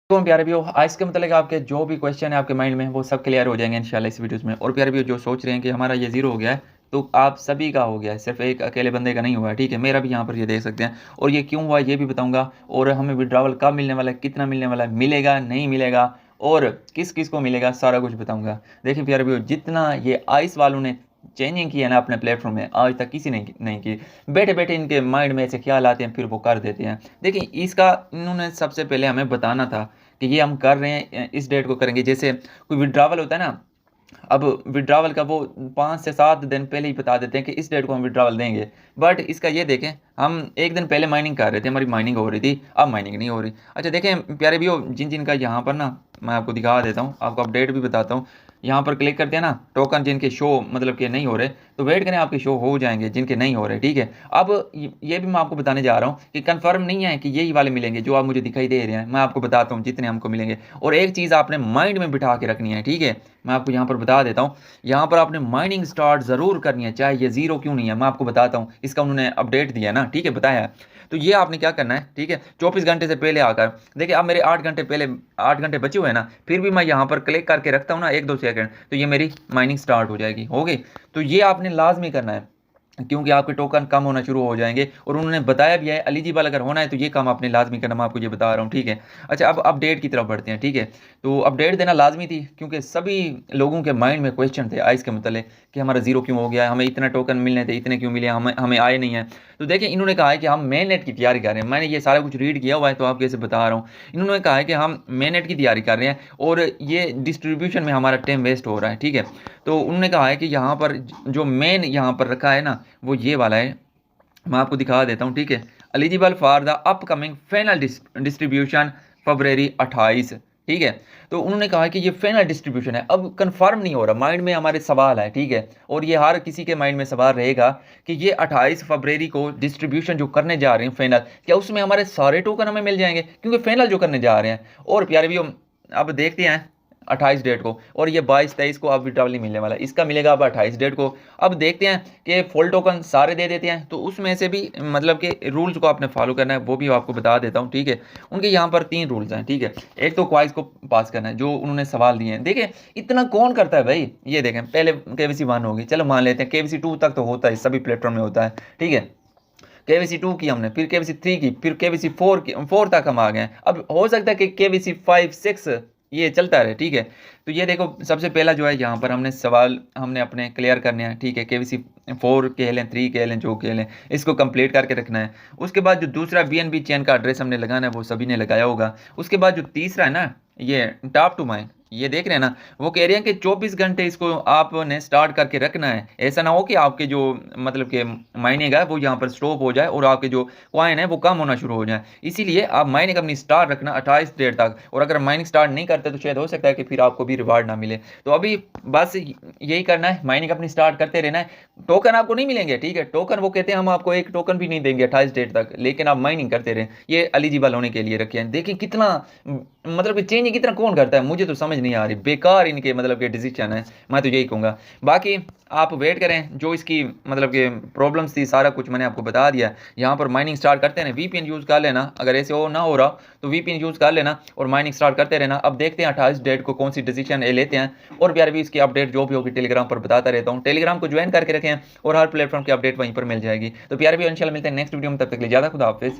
तो प्यारे भी हो आज के मतलब आपके जो भी क्वेश्चन है आपके माइंड में वो सब क्लियर हो जाएंगे इंशाल्लाह इस वीडियोस में। और प्यारे भी जो सोच रहे हैं कि हमारा ये जीरो हो गया है, तो आप सभी का हो गया है, सिर्फ एक अकेले बंदे का नहीं हुआ है। ठीक है, मेरा भी यहाँ पर ये देख सकते हैं। और ये क्यों हुआ ये भी बताऊंगा। और हमें विड्रावल कब मिलने वाला है, कितना मिलने वाला है, मिलेगा नहीं मिलेगा, और किस किस को मिलेगा, सारा कुछ बताऊंगा। देखिए प्यारे भी जितना ये आइस वालों ने चेंजिंग की है ना अपने प्लेटफॉर्म में, आज तक किसी ने नहीं की। बैठे बैठे इनके माइंड में ऐसे ख्याल आते हैं, फिर वो कर देते हैं। देखिए इसका इन्होंने सबसे पहले हमें बताना था कि ये हम कर रहे हैं, इस डेट को करेंगे। जैसे कोई विड्रावल होता है ना, अब विड्रावल का वो 5 से 7 दिन पहले ही बता देते हैं कि इस डेट को हम विड्रावल देंगे। बट इसका ये देखें, हम एक दिन पहले माइनिंग कर रहे थे, हमारी माइनिंग हो रही थी, अब माइनिंग नहीं हो रही। अच्छा देखें प्यारे भी, जिन जिन का यहाँ पर ना, मैं आपको दिखा देता हूँ, आपको अपडेट भी बताता हूँ। यहाँ पर क्लिक करते हैं ना, टोकन जिनके शो मतलब कि नहीं हो रहे, तो वेट करें आपके शो हो जाएंगे जिनके नहीं हो रहे। ठीक है, अब ये भी मैं आपको बताने जा रहा हूँ कि कंफर्म नहीं है कि यही वाले मिलेंगे जो आप मुझे दिखाई दे रहे हैं। मैं आपको बताता हूँ जितने हमको मिलेंगे। और एक चीज़ आपने माइंड में बिठा के रखनी है, ठीक है, मैं आपको यहाँ पर बता देता हूँ। यहाँ पर आपने माइनिंग स्टार्ट ज़रूर करनी है, चाहे ये जीरो क्यों नहीं है, मैं आपको बताता हूँ। इसका उन्होंने अपडेट दिया है ना, ठीक है, बताया है। तो ये आपने क्या करना है, ठीक है, 24 घंटे से पहले आकर देखिए। अब मेरे 8 घंटे पहले, 8 घंटे बचे हुए हैं ना, फिर भी मैं यहाँ पर क्लिक करके रखता हूँ ना 1-2 सेकंड, तो ये मेरी माइनिंग स्टार्ट हो जाएगी, हो गई। तो ये आपने लाजमी करना है, क्योंकि आपके टोकन कम होना शुरू हो जाएंगे। और उन्होंने बताया भी है एलिजिबल अगर होना है तो ये काम आपने लाजमी करना, मैं आपको ये बता रहा हूँ, ठीक है। अच्छा अब अपडेट की तरफ बढ़ते हैं, ठीक है। तो अपडेट देना लाजमी थी, क्योंकि सभी लोगों के माइंड में क्वेश्चन थे आइस के मतलब कि हमारा जीरो क्यों हो गया है, हमें इतना टोकन मिलने थे, इतने क्यों मिले, हमें हमें आए नहीं है। तो देखिए इन्होंने कहा है कि हम मेन नेट की तैयारी कर रहे हैं। मैंने ये सारा कुछ रीड किया हुआ है, तो आप कैसे बता रहा हूँ। इन्होंने कहा है कि हम मेन नेट की तैयारी कर रहे हैं, और ये डिस्ट्रीब्यूशन में हमारा टाइम वेस्ट हो रहा है, ठीक है। तो उन्होंने कहा है कि यहाँ पर जो मेन यहाँ पर रखा है ना, वो ये वाला है, मैं आपको दिखा देता हूँ, ठीक है। Eligible for the upcoming final distribution February 28, ठीक है। तो उन्होंने कहा कि ये फाइनल डिस्ट्रीब्यूशन है, अब कंफर्म नहीं हो रहा, माइंड में हमारे सवाल है, ठीक है। और ये हर किसी के माइंड में सवाल रहेगा कि ये 28 फरवरी को डिस्ट्रीब्यूशन जो करने जा रहे हैं फाइनल, क्या उसमें हमारे सारे टोकन हमें मिल जाएंगे, क्योंकि फाइनल जो करने जा रहे हैं। और प्यारे भी अब देखते हैं 28 डेट को, और ये 22-23 को अब विड्रॉवल नहीं मिलने वाला, इसका मिलेगा अब 28 डेट को। अब देखते हैं कि फुल टोकन सारे दे देते हैं, तो उसमें से भी मतलब कि रूल्स को आपने फॉलो करना है, वो भी आपको बता देता हूँ, ठीक है। उनके यहाँ पर 3 रूल्स हैं, ठीक है। एक तो क्वाइज को पास करना है, जो उन्होंने सवाल दिए हैं। देखिए इतना कौन करता है भाई, ये देखें, पहले KBC 1 होगी, चलो मान लेते हैं, KBC 2 तक तो होता है, सभी प्लेटफॉर्म में होता है, ठीक है। KBC 2 की हमने, फिर KBC 3 की, फिर KBC 4 की, 4 तक हम आ गए हैं। अब हो सकता है कि KBC 5-6 ये चलता रहे, ठीक है। तो ये देखो सबसे पहला जो है यहाँ पर हमने सवाल हमने अपने क्लियर करने हैं, ठीक है। KBC 4 के लें, 3 के लें, जो के लें, इसको कंप्लीट करके रखना है। उसके बाद जो दूसरा BNB चेन का एड्रेस हमने लगाना है, वो सभी ने लगाया होगा। उसके बाद जो तीसरा है ना, ये टॉप टू माइन, ये देख रहे हैं ना, वो कह रहे हैं कि 24 घंटे इसको आपने स्टार्ट करके रखना है। ऐसा ना हो कि आपके जो मतलब कि माइनिंग है वो यहाँ पर स्टॉप हो जाए और आपके जो कॉइन है वो कम होना शुरू हो जाए। इसीलिए आप माइनिंग अपनी स्टार्ट रखना 28 डेट तक, और अगर माइनिंग स्टार्ट नहीं करते तो शायद हो सकता है कि फिर आपको भी रिवार्ड ना मिले। तो अभी बस यही करना है, माइनिंग अपनी स्टार्ट करते रहना है। टोकन आपको नहीं मिलेंगे, ठीक है, टोकन वो कहते हैं हम आपको एक टोकन भी नहीं देंगे 28 डेट तक, लेकिन आप माइनिंग करते रहें, ये एलिजिबल होने के लिए रखे हैं। देखिए कितना मतलब कि चेंज कितना कौन करता है, मुझे तो समझ नहीं आ रही, बेकार इनके मतलब के डिसीजन है, मैं तो यही कहूँगा। बाकी आप वेट करें, जो इसकी मतलब कि प्रॉब्लम्स थी सारा कुछ मैंने आपको बता दिया। यहाँ पर माइनिंग स्टार्ट करते हैं, VPN यूज़ कर लेना, अगर ऐसे हो ना हो रहा तो VPN यूज़ कर लेना और माइनिंग स्टार्ट करते रहना। अब देखते हैं 28 डेट को कौन सी डिसीजन लेते हैं। और प्यार भी इसकी अपडेट जो भी होगी टेलीग्राम पर बताता रहता हूँ, टेलीग्राम को ज्वाइन करके रखें और हर प्लेटफॉर्म की अपडेट वहीं पर मिल जाएगी। तो प्यार भी इंशाल्लाह मिलते हैं नेक्स्ट वीडियो में, तब तक के लिए ज़्यादा खुदा हाफिज़।